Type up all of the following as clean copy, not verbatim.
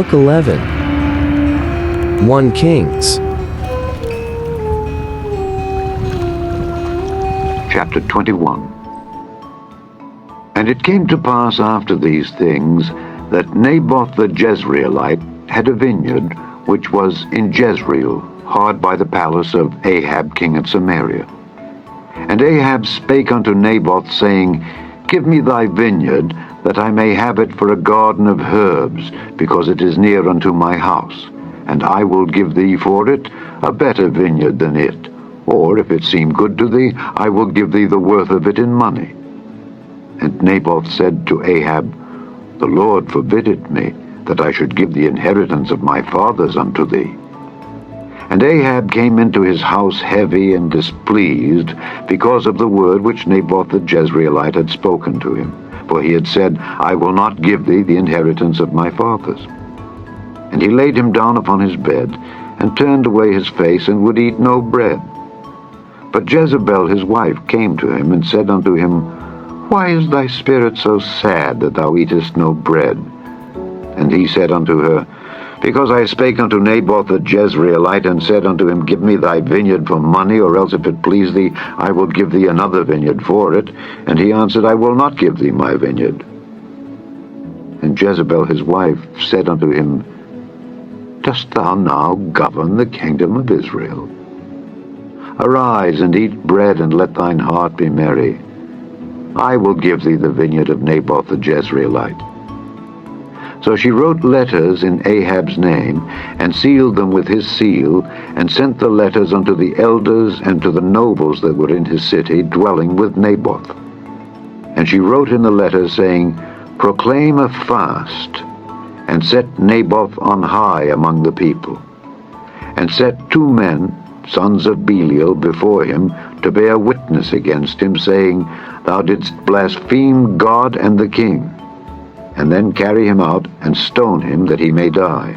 Book 11. 1 Kings. Chapter 21. And it came to pass after these things that Naboth the Jezreelite had a vineyard which was in Jezreel, hard by the palace of Ahab king of Samaria. And Ahab spake unto Naboth, saying, Give me thy vineyard, that I may have it for a garden of herbs, because it is near unto my house, and I will give thee for it a better vineyard than it. Or, if it seem good to thee, I will give thee the worth of it in money. And Naboth said to Ahab, The Lord forbid it me, that I should give the inheritance of my fathers unto thee. And Ahab came into his house heavy and displeased, because of the word which Naboth the Jezreelite had spoken to him. For he had said, I will not give thee the inheritance of my fathers. And he laid him down upon his bed, and turned away his face, and would eat no bread. But Jezebel his wife came to him, and said unto him, Why is thy spirit so sad, that thou eatest no bread? And he said unto her, Because I spake unto Naboth the Jezreelite, and said unto him, Give me thy vineyard for money, or else if it please thee, I will give thee another vineyard for it. And he answered, I will not give thee my vineyard. And Jezebel his wife said unto him, Dost thou now govern the kingdom of Israel? Arise, and eat bread, and let thine heart be merry. I will give thee the vineyard of Naboth the Jezreelite. So she wrote letters in Ahab's name, and sealed them with his seal, and sent the letters unto the elders and to the nobles that were in his city, dwelling with Naboth. And she wrote in the letters, saying, Proclaim a fast, and set Naboth on high among the people. And set 2 men, sons of Belial, before him, to bear witness against him, saying, Thou didst blaspheme God and the king. And then carry him out, and stone him, that he may die.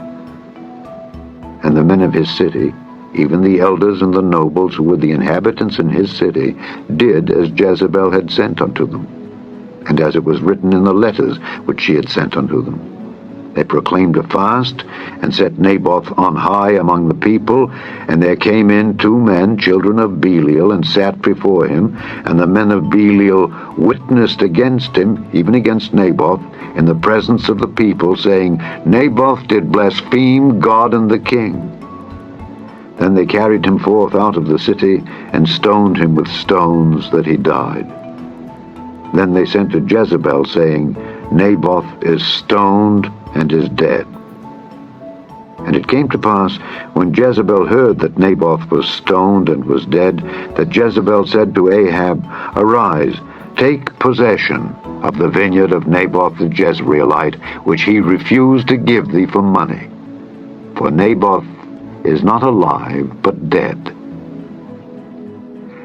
And the men of his city, even the elders and the nobles who were the inhabitants in his city, did as Jezebel had sent unto them, and as it was written in the letters which she had sent unto them. They proclaimed a fast, and set Naboth on high among the people. And there came in 2 men, children of Belial, and sat before him. And the men of Belial witnessed against him, even against Naboth, in the presence of the people, saying, Naboth did blaspheme God and the king. Then they carried him forth out of the city, and stoned him with stones, that he died. Then they sent to Jezebel, saying, Naboth is stoned and is dead. And it came to pass, when Jezebel heard that Naboth was stoned and was dead, that Jezebel said to Ahab, Arise, take possession of the vineyard of Naboth the Jezreelite, which he refused to give thee for money. For Naboth is not alive, but dead.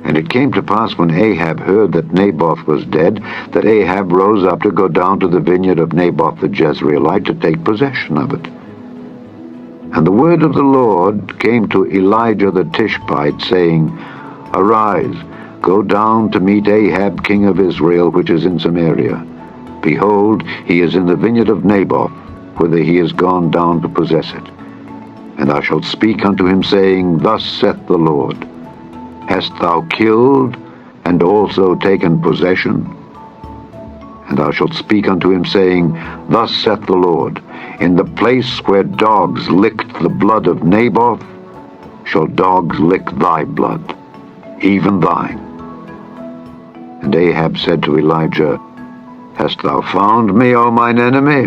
And it came to pass, when Ahab heard that Naboth was dead, that Ahab rose up to go down to the vineyard of Naboth the Jezreelite to take possession of it. And the word of the Lord came to Elijah the Tishbite, saying, Arise, go down to meet Ahab king of Israel, which is in Samaria. Behold, he is in the vineyard of Naboth, whither he is gone down to possess it. And thou shalt speak unto him, saying, Thus saith the Lord, Hast thou killed, and also taken possession? And thou shalt speak unto him, saying, Thus saith the Lord, In the place where dogs licked the blood of Naboth, shall dogs lick thy blood, even thine. And Ahab said to Elijah, Hast thou found me, O mine enemy?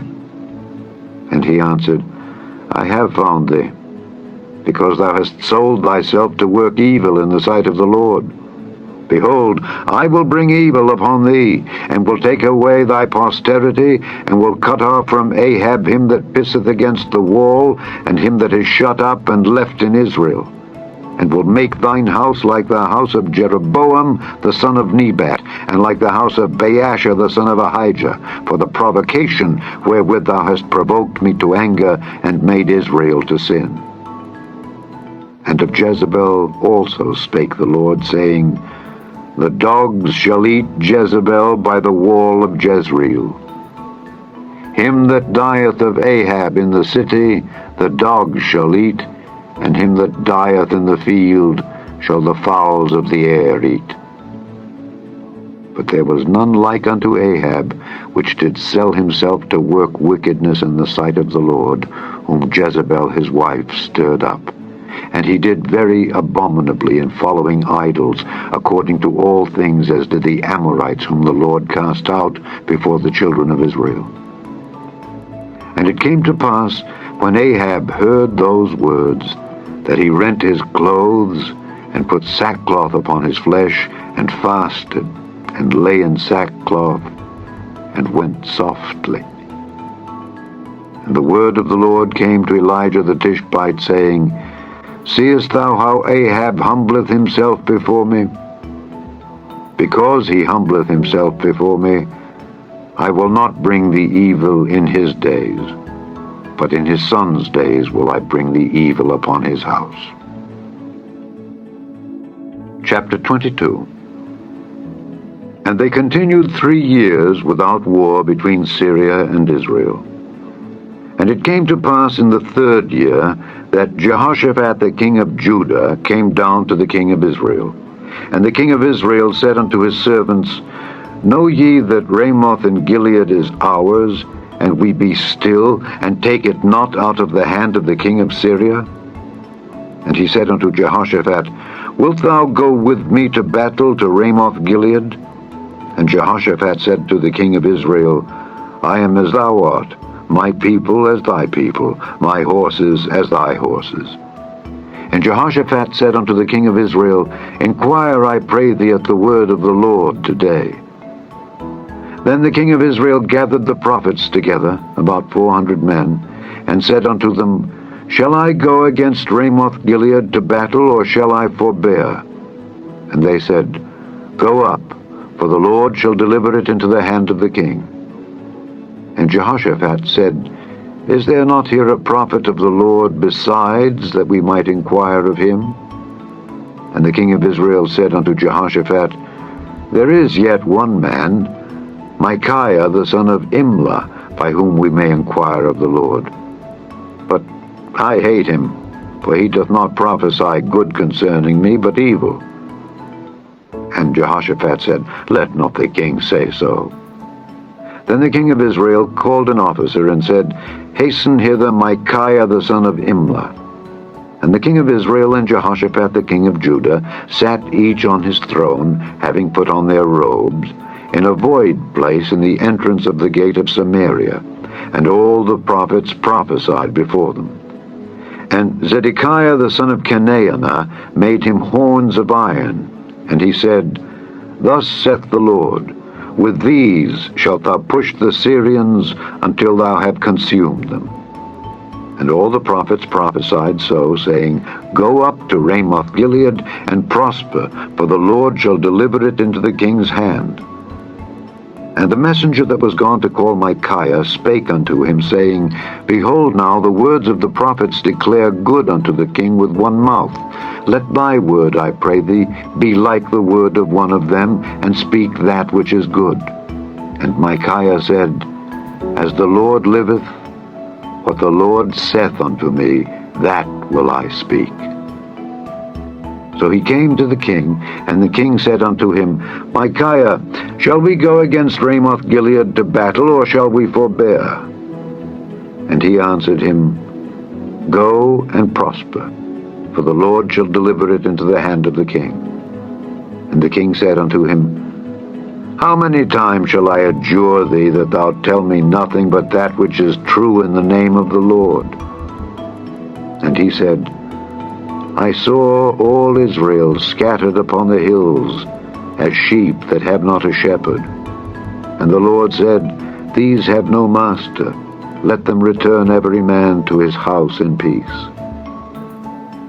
And he answered, I have found thee, because thou hast sold thyself to work evil in the sight of the Lord. Behold, I will bring evil upon thee, and will take away thy posterity, and will cut off from Ahab him that pisseth against the wall, and him that is shut up and left in Israel, and will make thine house like the house of Jeroboam the son of Nebat, and like the house of Baasha the son of Ahijah, for the provocation wherewith thou hast provoked me to anger, and made Israel to sin. And of Jezebel also spake the Lord, saying, The dogs shall eat Jezebel by the wall of Jezreel. Him that dieth of Ahab in the city, the dogs shall eat, and him that dieth in the field shall the fowls of the air eat. But there was none like unto Ahab, which did sell himself to work wickedness in the sight of the Lord, whom Jezebel his wife stirred up. And he did very abominably in following idols, according to all things as did the Amorites, whom the Lord cast out before the children of Israel. And it came to pass, when Ahab heard those words, that he rent his clothes, and put sackcloth upon his flesh, and fasted, and lay in sackcloth, and went softly. And the word of the Lord came to Elijah the Tishbite, saying, Seest thou how Ahab humbleth himself before me? Because he humbleth himself before me, I will not bring the evil in his days, but in his son's days will I bring the evil upon his house. Chapter 22. And they continued 3 years without war between Syria and Israel. And it came to pass in the 3rd year that Jehoshaphat the king of Judah came down to the king of Israel. And the king of Israel said unto his servants, Know ye that Ramoth in Gilead is ours, and we be still, and take it not out of the hand of the king of Syria? And he said unto Jehoshaphat, Wilt thou go with me to battle to Ramoth Gilead? And Jehoshaphat said to the king of Israel, I am as thou art, my people as thy people, my horses as thy horses. And Jehoshaphat said unto the king of Israel, Inquire, I pray thee, at the word of the Lord today. Then the king of Israel gathered the prophets together, about 400 men, and said unto them, Shall I go against Ramoth Gilead to battle, or shall I forbear? And they said, Go up, for the Lord shall deliver it into the hand of the king. And Jehoshaphat said, Is there not here a prophet of the Lord besides, that we might inquire of him? And the king of Israel said unto Jehoshaphat, There is yet one man, Micaiah the son of Imlah, by whom we may inquire of the Lord. But I hate him, for he doth not prophesy good concerning me, but evil. And Jehoshaphat said, Let not the king say so. Then the king of Israel called an officer and said, Hasten hither Micaiah the son of Imlah. And the king of Israel and Jehoshaphat the king of Judah sat each on his throne, having put on their robes, in a void place in the entrance of the gate of Samaria, and all the prophets prophesied before them. And Zedekiah the son of Chenaanah made him horns of iron, and he said, Thus saith the Lord, With these shalt thou push the Syrians until thou have consumed them. And all the prophets prophesied so, saying, Go up to Ramoth Gilead, and prosper, for the Lord shall deliver it into the king's hand. And the messenger that was gone to call Micaiah spake unto him, saying, Behold now, the words of the prophets declare good unto the king with one mouth. Let thy word, I pray thee, be like the word of one of them, and speak that which is good. And Micaiah said, As the Lord liveth, what the Lord saith unto me, that will I speak. So he came to the king, and the king said unto him, Micaiah, shall we go against Ramoth Gilead to battle, or shall we forbear? And he answered him, Go and prosper, for the Lord shall deliver it into the hand of the king. And the king said unto him, How many times shall I adjure thee that thou tell me nothing but that which is true in the name of the Lord? And he said, I saw all Israel scattered upon the hills, as sheep that have not a shepherd. And the Lord said, These have no master. Let them return every man to his house in peace.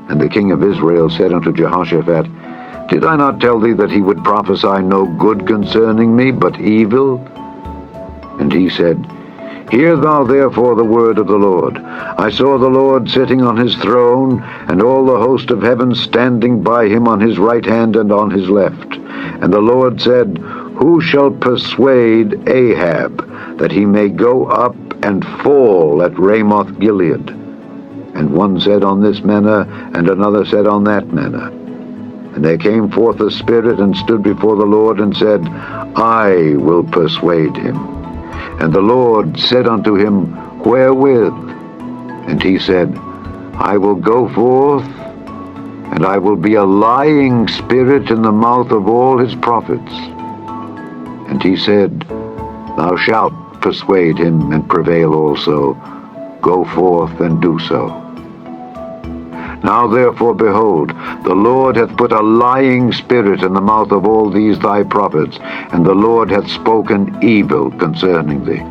And the king of Israel said unto Jehoshaphat, Did I not tell thee that he would prophesy no good concerning me, but evil? And he said, Hear thou therefore the word of the Lord. I saw the Lord sitting on his throne, and all the host of heaven standing by him on his right hand and on his left. And the Lord said, Who shall persuade Ahab that he may go up and fall at Ramoth Gilead? And one said on this manner, and another said on that manner. And there came forth a spirit and stood before the Lord and said, I will persuade him. And the Lord said unto him, Wherewith? And he said, I will go forth, and I will be a lying spirit in the mouth of all his prophets. And he said, Thou shalt persuade him and prevail also. Go forth and do so. Now therefore, behold, the Lord hath put a lying spirit in the mouth of all these thy prophets, and the Lord hath spoken evil concerning thee.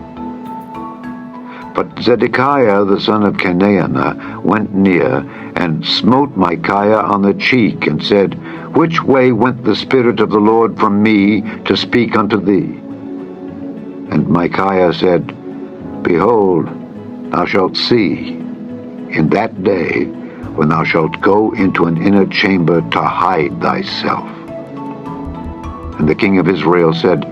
But Zedekiah the son of Chenaanah went near, and smote Micaiah on the cheek, and said, Which way went the Spirit of the Lord from me to speak unto thee? And Micaiah said, Behold, thou shalt see in that day, when thou shalt go into an inner chamber to hide thyself. And the king of Israel said,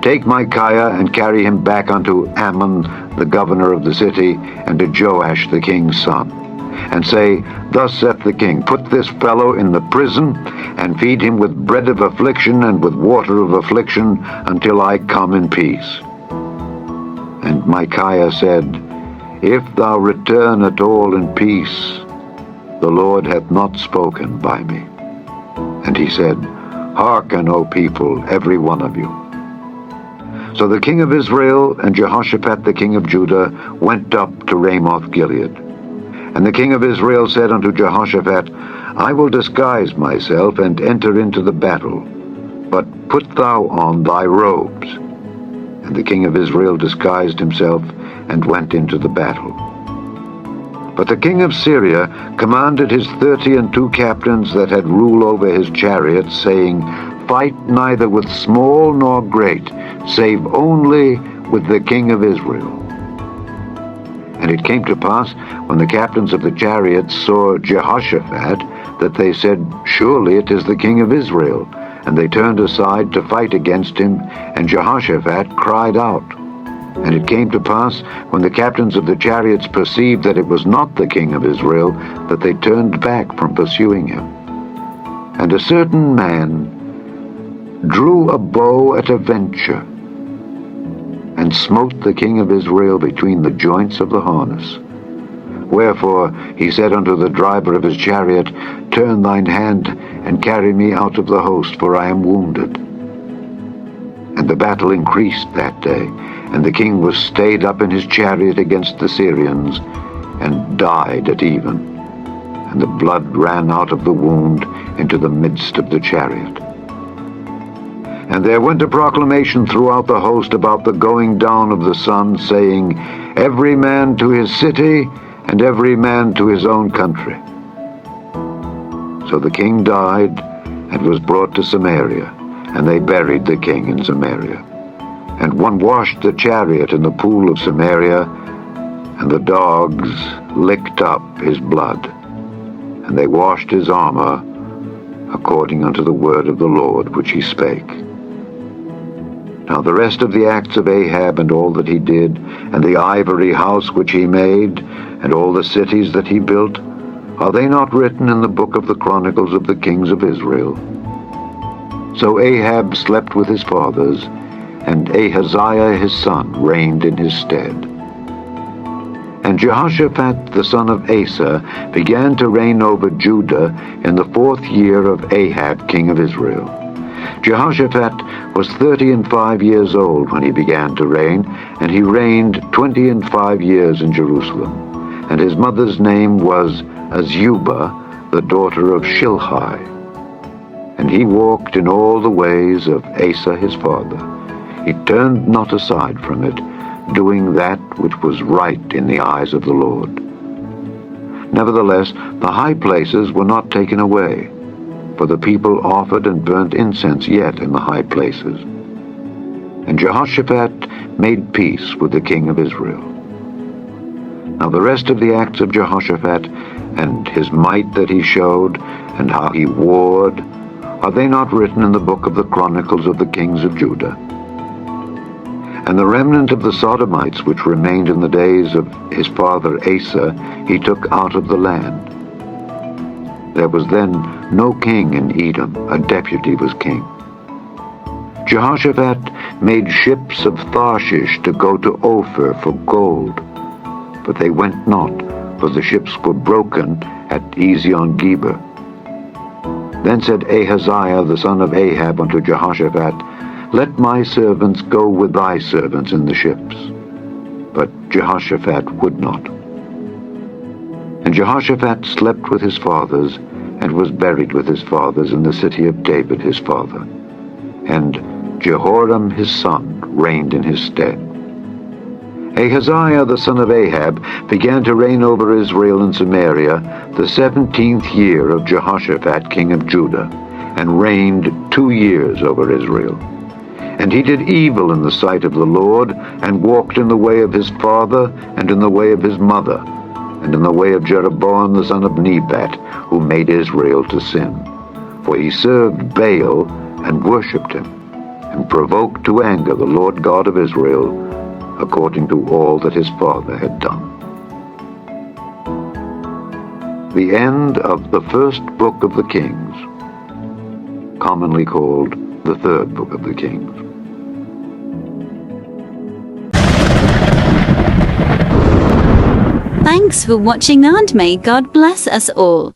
Take Micaiah and carry him back unto Ammon the governor of the city, and to Joash the king's son, and say, Thus saith the king, Put this fellow in the prison, and feed him with bread of affliction and with water of affliction, until I come in peace. And Micaiah said, If thou return at all in peace, the Lord hath not spoken by me. And he said, Hearken, O people, every one of you. So the king of Israel and Jehoshaphat the king of Judah went up to Ramoth Gilead. And the king of Israel said unto Jehoshaphat, I will disguise myself and enter into the battle, but put thou on thy robes. And the king of Israel disguised himself and went into the battle. But the king of Syria commanded his 32 captains that had rule over his chariots, saying, Fight neither with small nor great, save only with the king of Israel. And it came to pass, when the captains of the chariots saw Jehoshaphat, that they said, Surely it is the king of Israel. And they turned aside to fight against him, and Jehoshaphat cried out. And it came to pass, when the captains of the chariots perceived that it was not the king of Israel, that they turned back from pursuing him. And a certain man drew a bow at a venture, and smote the king of Israel between the joints of the harness. Wherefore he said unto the driver of his chariot, Turn thine hand, and carry me out of the host, for I am wounded. And the battle increased that day, and the king was stayed up in his chariot against the Syrians, and died at even. And the blood ran out of the wound into the midst of the chariot. And there went a proclamation throughout the host about the going down of the sun, saying, Every man to his city, and every man to his own country. So the king died, and was brought to Samaria, and they buried the king in Samaria. And one washed the chariot in the pool of Samaria, and the dogs licked up his blood. And they washed his armor, according unto the word of the Lord which he spake. Now the rest of the acts of Ahab, and all that he did, and the ivory house which he made, and all the cities that he built, are they not written in the book of the Chronicles of the kings of Israel? So Ahab slept with his fathers, and Ahaziah his son reigned in his stead. And Jehoshaphat the son of Asa began to reign over Judah in the 4th year of Ahab king of Israel. Jehoshaphat was 35 years old when he began to reign, and he reigned 25 years in Jerusalem. And his mother's name was Azubah, the daughter of Shilhi. And he walked in all the ways of Asa his father. He turned not aside from it, doing that which was right in the eyes of the Lord. Nevertheless, the high places were not taken away, for the people offered and burnt incense yet in the high places. And Jehoshaphat made peace with the king of Israel. Now the rest of the acts of Jehoshaphat, and his might that he showed, and how he warred, Are they not written in the book of the Chronicles of the kings of Judah? And the remnant of the Sodomites which remained in the days of his father Asa he took out of the land. There was then no king in Edom, a deputy was king. Jehoshaphat made ships of Tarshish to go to Ophir for gold, but they went not, for the ships were broken at Ezion-Geber. Then said Ahaziah the son of Ahab unto Jehoshaphat, Let my servants go with thy servants in the ships. But Jehoshaphat would not. And Jehoshaphat slept with his fathers, and was buried with his fathers in the city of David his father. And Jehoram his son reigned in his stead. Ahaziah the son of Ahab began to reign over Israel and Samaria the 17th year of Jehoshaphat king of Judah, and reigned 2 years over Israel. And he did evil in the sight of the Lord, and walked in the way of his father, and in the way of his mother, and in the way of Jeroboam the son of Nebat, who made Israel to sin. For he served Baal, and worshipped him, and provoked to anger the Lord God of Israel, according to all that his father had done. The end of the first book of the Kings, commonly called the third book of the Kings. Thanks for watching, and may God bless us all.